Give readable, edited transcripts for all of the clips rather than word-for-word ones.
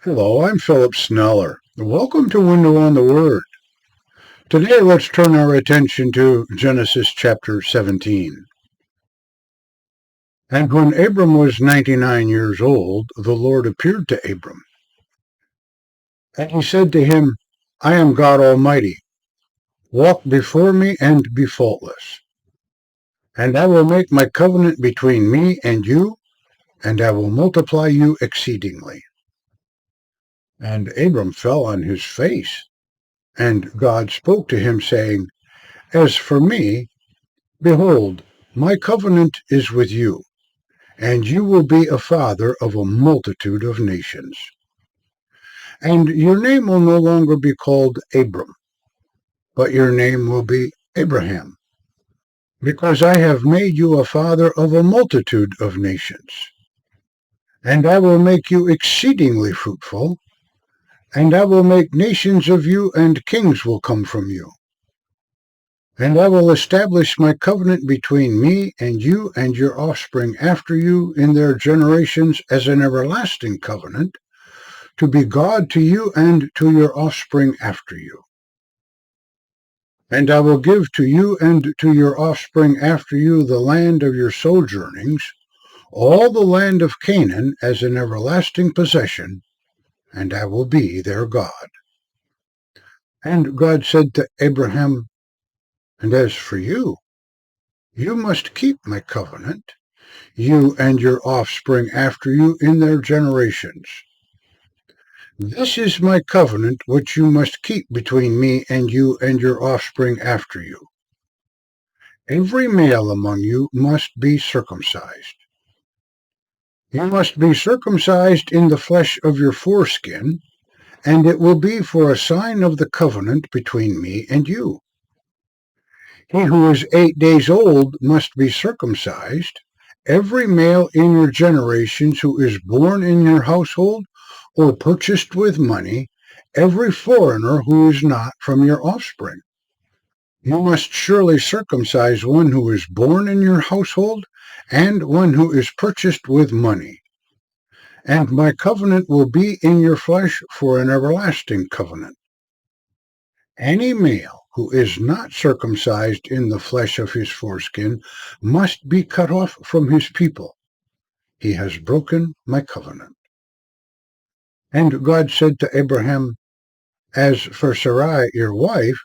Hello, I'm Philip Sneller. Welcome to Window on the Word. Today, let's turn our attention to Genesis chapter 17. And when Abram was 99 years old, the Lord appeared to Abram. And he said to him, I am God Almighty. Walk before me and be faultless. And I will make my covenant between me and you, and I will multiply you exceedingly. And Abram fell on his face. And God spoke to him, saying, As for me, behold, my covenant is with you, and you will be a father of a multitude of nations. And your name will no longer be called Abram, but your name will be Abraham, because I have made you a father of a multitude of nations. And I will make you exceedingly fruitful, and I will make nations of you, and kings will come from you. And I will establish my covenant between me and you and your offspring after you in their generations as an everlasting covenant, to be God to you and to your offspring after you. And I will give to you and to your offspring after you the land of your sojournings, all the land of Canaan as an everlasting possession, and I will be their God. And God said to Abraham, And as for you, you must keep my covenant, you and your offspring after you in their generations. This is my covenant which you must keep between me and you and your offspring after you. Every male among you must be circumcised. You must be circumcised in the flesh of your foreskin, and it will be for a sign of the covenant between me and you. He who is 8 days old must be circumcised, every male in your generations who is born in your household or purchased with money, every foreigner who is not from your offspring. You must surely circumcise one who is born in your household and one who is purchased with money. And my covenant will be in your flesh for an everlasting covenant. Any male who is not circumcised in the flesh of his foreskin must be cut off from his people. He has broken my covenant. And God said to Abraham, As for Sarai, your wife,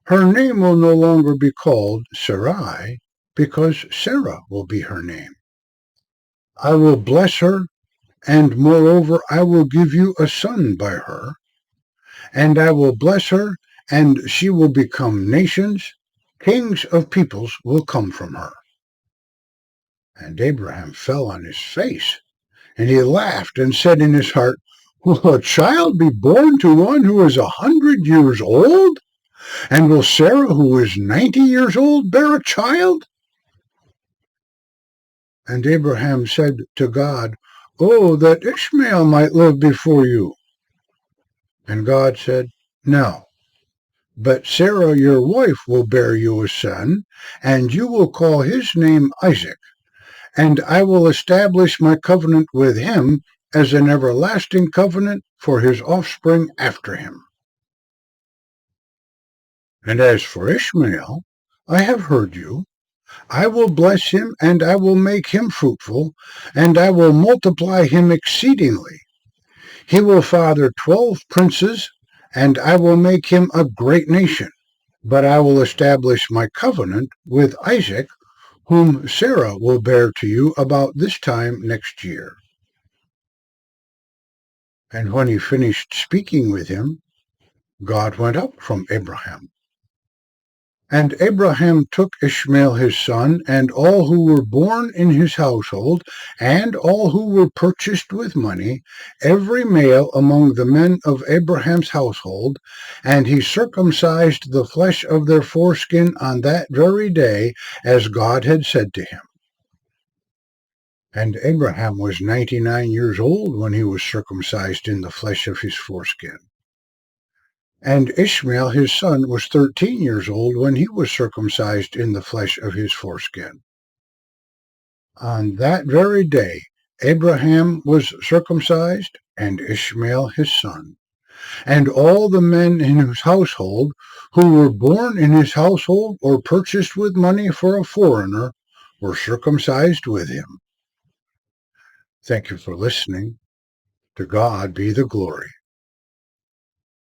her name will no longer be called Sarai, because Sarah will be her name. I will bless her, and moreover I will give you a son by her, and I will bless her, and she will become nations, kings of peoples will come from her. And Abraham fell on his face, and he laughed and said in his heart, Will a child be born to one who is 100 years old? And will Sarah, who is 90 years old, bear a child? And Abraham said to God, Oh, that Ishmael might live before you. And God said, No. But Sarah, your wife, will bear you a son, and you will call his name Isaac, and I will establish my covenant with him as an everlasting covenant for his offspring after him. And as for Ishmael, I have heard you. I will bless him, and I will make him fruitful, and I will multiply him exceedingly. He will father 12 princes, and I will make him a great nation. But I will establish my covenant with Isaac, whom Sarah will bear to you about this time next year. And when he finished speaking with him, God went up from Abraham. And Abraham took Ishmael his son, and all who were born in his household, and all who were purchased with money, every male among the men of Abraham's household, and he circumcised the flesh of their foreskin on that very day, as God had said to him. And Abraham was 99 years old when he was circumcised in the flesh of his foreskin. And Ishmael his son was 13 years old when he was circumcised in the flesh of his foreskin. On that very day Abraham was circumcised, and Ishmael his son, and all the men in his household who were born in his household or purchased with money for a foreigner were circumcised with him. Thank you for listening. To God be the glory.